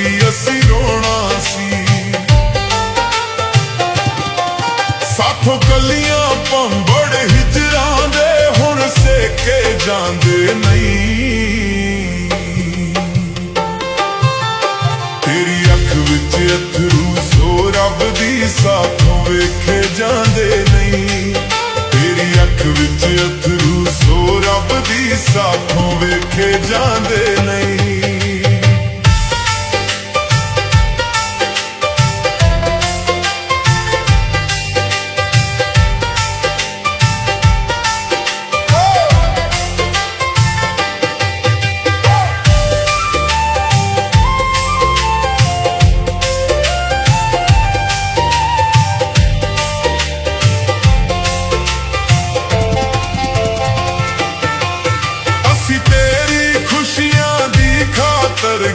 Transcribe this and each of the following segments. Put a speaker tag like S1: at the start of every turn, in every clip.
S1: ਦੀ ਅਸੀਂ ਰੋਣਾ ਸੀ। ਸਾਥੋਂ ਕੱਲੀਆਂ ਪੰਬੜ ਹਿਜਰਾਂ ਦੇ ਹੁਣ ਸੇਕੇ ਜਾਂਦੇ ਨਹੀਂ। ਤੇਰੀ ਅੱਖ ਵਿੱਚ ਅਥਰੂ ਸੋ ਰੱਬ ਦੀ ਸਾਥੋਂ ਵੇਖੇ ਜਾਂਦੇ ਨਹੀਂ। ਤੇਰੀ ਅੱਖ ਵਿੱਚ ਅਥਰੂ ਸੋ ਰੱਬ ਦੀ ਸਾਥੋਂ ਵੇਖੇ ਜਾਂਦੇ ਨਹੀਂ।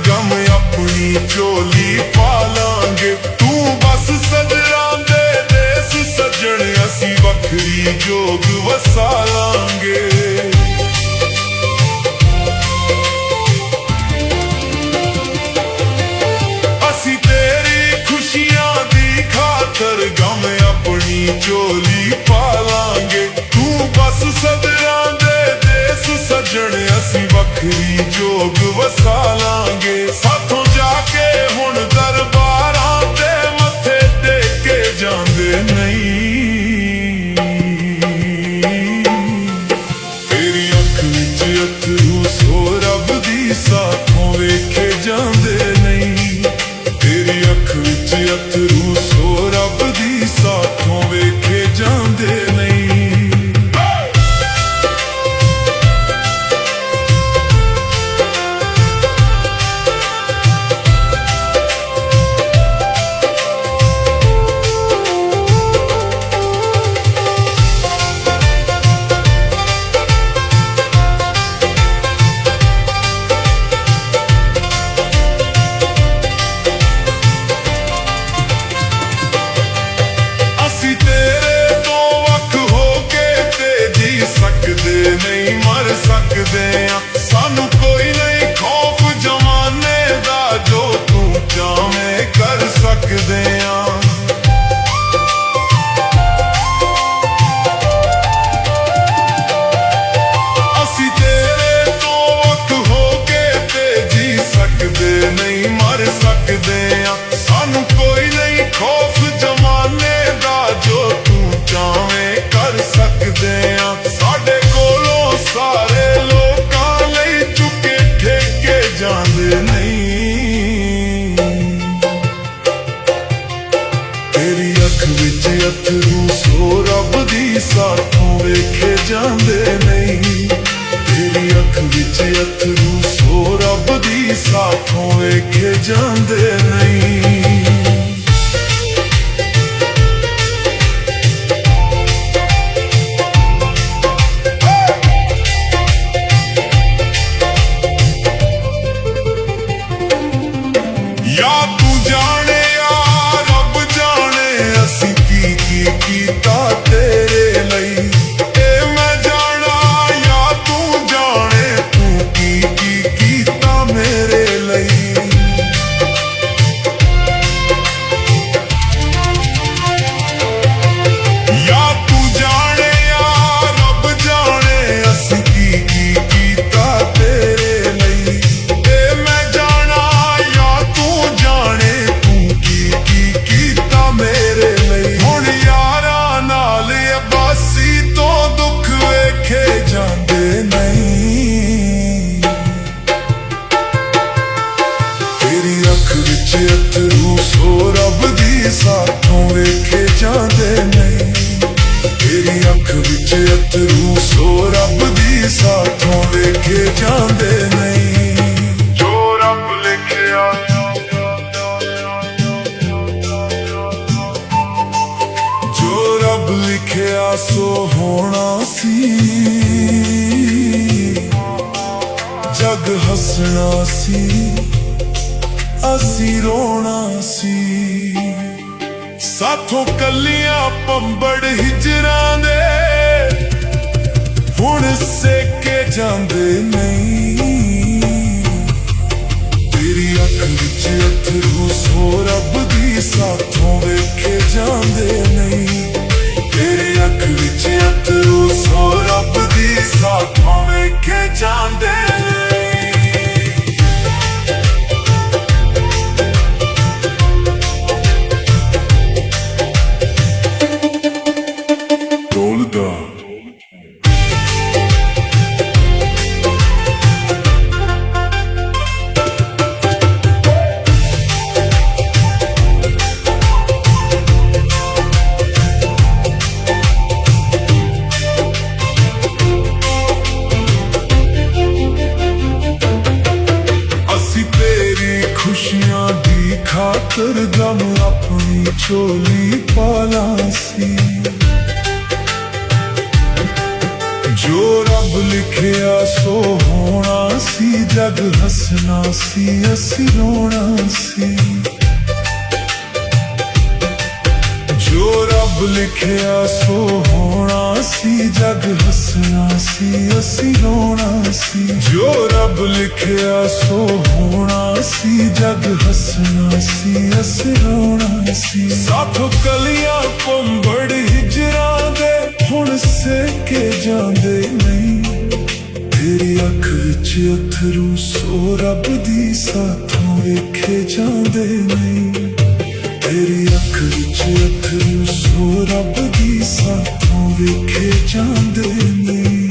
S1: ਗਮ ਆਪਣੀ ਝੋਲੀ ਪਾ ਲਾਂਗੇ, ਤੂੰ ਬਸ ਸਜਰਾਂ ਦੇ ਦੇਸ ਸੱਜਣ, ਅਸੀਂ ਵੱਖਰੀ ਜੋਗ ਵਸਾ ਲਾਂਗੇ। ਅਸੀਂ ਤੇਰੀ ਖੁਸ਼ੀਆਂ ਦੀ ਖਾਤਰ ਗਮ ਆਪਣੀ ਝੋਲੀ ਪਾ ਲਾਂਗੇ, ਤੂੰ ਬਸ ਸਜਰਾਂ ਦੇ ਦੇਸ ਸੱਜਣ, ਅਸੀਂ ਵੱਖਰੀ ਜੋਗ ਵਸਾ ਲਾਂਗੇ। ਸਾਥੋਂ ਜਾ ਕੇ ਹੁਣ ਦਰਬਾਰਾਂ ਤੇ ਮੱਥੇ ਟੇਕੇ ਜਾਂਦੇ ਨਹੀਂ। ਤੇਰੀ ਅੱਖ ਵਿੱਚ ਅਥਰੂ ਸੋ ਰੱਬ ਦੀ ਸਾਥੋਂ ਵੇਖੇ ਜਾਂਦੇ ਨਹੀਂ। ਤੇਰੀ ਅੱਖ ਵਿੱਚ ਅਥਰੂ ਸੋ ਰੱਬ ਦੀ ਸਾਥੋਂ ਵੇਖੇ ਜਾਂਦੇ ਨਹੀਂ। ਨਹੀਂ ਮਰ ਸਕਦੇ ਆਂ, ਸਾਨੂੰ ਕੋਈ ਨਹੀਂ ਖੌਫ ਜ਼ਮਾਨੇ ਦਾ, ਜੋ ਤੂੰ ਚਾਵੇਂ ਕਰ ਸਕਦੇ ਆਂ। ਅਸੀਂ ਤੇਰੇ ਤੋਂ ਵੱਖ ਹੋ ਕੇ ਤੇ ਜੀ ਸਕਦੇ ਨਹੀਂ ਮਰ ਸਕਦੇ ਆਂ, ਸਾਨੂੰ ਕੋਈ ਨਹੀਂ ਖੌਫ ਜ਼ਮਾਨੇ ਦਾ, ਜੋ ਤੂੰ ਚਾਵੇਂ ਕਰ ਸਕਦੇ ਆਂ। ਸਾਡੇ ਕੋਲੋਂ ਸਾਰੇ ਲੋਕਾਂ ਲਈ ਚੁੱਕੇ ਠੇਕੇ ਜਾਂਦੇ ਨਹੀਂ। ਤੇਰੀ ਅੱਖ ਵਿੱਚ ਅਥਰੂ ਸੋ ਰੱਬ ਦੀ ਸਾਥੋਂ ਵੇਖੇ ਜਾਂਦੇ ਨਹੀਂ। ਤੇਰੀ ਅੱਖ ਵਿੱਚ ਅਥਰੂ ਸੋ ਰੱਬ ਦੀ ਸਾਥੋਂ ਵੇਖੇ ਜਾਂਦੇ ਨਹੀਂ। ਯਾ ਤੂੰ ਜਾਣੇ ਯਾ ਰੱਬ ਜਾਣੇ, ਅਸੀਂ ਕੀ ਕੀ ਕੀਤਾ ਤੇਰੇ ਲਈ। ਇਹ ਮੈਂ ਜਾਣਾ ਯਾ ਤੂੰ ਜਾਣੇ, ਤੂੰ ਕੀ ਕੀ ਕੀਤਾ ਮੇਰੇ ਲਈ। ਯਾ ਤੂੰ ਜਾਣੇ ਯਾ ਰੱਬ ਜਾਣੇ, ਅਸੀਂ ਕੀ ਕੀ ਕੀਤਾ ਤੇਰੇ ਲਈ। ਇਹ ਮੈਂ ਜਾਣਾ ਯਾ ਤੂੰ ਜਾਣੇ, ਤੂੰ ਕੀ ਕੀ ਕੀਤਾ ਮੇਰੇ ਲਈ। ਹੁਣ ਯਾਰਾਂ ਨਾਲ ਅਬਾਸੀ ਤੋਂ ਦੁੱਖ ਵੇਖੇ ਜਾਂਦੇ ਨਹੀਂ। ਤੇਰੀ ਅੱਖ ਵਿੱਚ ਅਥਰੂ ਸੋ ਰੱਬ ਦੀ ਸਾਥੋਂ ਵੇਖੇ ਜਾਂਦੇ ਨਹੀਂ। ਤੇਰੀ ਅੱਖ ਵਿੱਚ ਅਥਰੂ ਸੋ ਰੱਬ ਦੀ ਸਾਥੋਂ ਵੇਖੇ ਜਾਂਦੇ ਨਹੀਂ। ਜੋ ਰੱਬ ਲਿਖਿਆ ਜੋ ਰੱਬ ਲਿਖਿਆ ਸੋ ਹੋਣਾ ਸੀ। ਜਗ ਹੱਸਣਾ ਸੀ, ਅਸੀਂ ਰੋਣਾ ਸੀ। ਸਾਥੋਂ ਕੱਲੀਆਂ ਪੰਬੜ ਹਿਜਰਾਂ ਦੇ ਹੁਣ ਸੇਕੇ ਜਾਂਦੇ ਨਹੀਂ। ਤੇਰੀ ਅੱਖ ਵਿੱਚ ਝੋਲੀ ਪਾਲਾਂ ਸੀ। ਜੋ ਰੱਬ ਲਿਖਿਆ ਸੋ ਹੋਣਾ ਸੀ, ਜਗ ਹੱਸਣਾ ਸੀ ਅਸੀਂ ਰੋਣਾ ਸੀ। ਜੋ ਰੱਬ ਲਿਖਿਆ ਸੋ ਹੋਣਾ ਸੀ, ਜਗ ਹੱਸਣਾ ਸੀ ਅਸੀਂ ਰੋਣਾ ਸੀ। ਜੋ ਰੱਬ ਲਿਖਿਆ ਸੋ ਹੋਣਾ ਸੀ, ਜਗ ਹੱਸਣਾ ਸੀ ਅਸੀਂ ਰੋਣਾ ਸੀ। ਸਾਥੋਂ ਕਲੀਆਂ ਪੰਬੜ ਹਿਜਰਾਂ ਦੇ ਹੁਣ ਸੇਕੇ ਜਾਂਦੇ ਨਹੀਂ। ਤੇਰੀ ਅੱਖ ਵਿੱਚ ਅਥਰੂ ਸੋ ਰੱਬ ਦੀ ਸਾਥੋਂ ਵੇਖੇ ਜਾਂਦੇ ਨਹੀਂ। ਤੇਰੀ ਅੱਖ ਵਿੱਚ ਅਥਰੂ ਸੋ ਰੱਬ ਦੀ ਸਾਥੋਂ ਵੇਖੇ ਜਾਂਦੇ ਨਹੀਂ।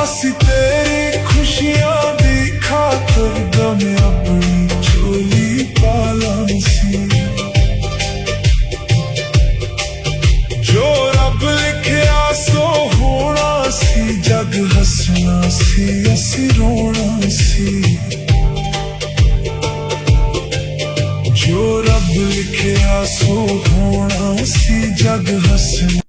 S1: ਅਸੀਂ ਤੇਰੀ ਖੁਸ਼ੀਆਂ ਦੀ ਖਾਤਰ ਦਮ ਆਪਣੀ ਝੋਲੀ ਪਾਲਾਂ ਸੀ। ਜੋ ਰੱਬ ਲਿਖਿਆ ਸੋ ਹੋਣਾ ਸੀ, ਜਗ ਹੱਸਣਾ ਸੀ ਅਸੀਂ ਰੋਣਾ ਸੀ। ਜੋ ਰੱਬ ਲਿਖਿਆ ਸੋ ਹੋਣਾ ਸੀ, ਜਗ ਹੱਸਣਾ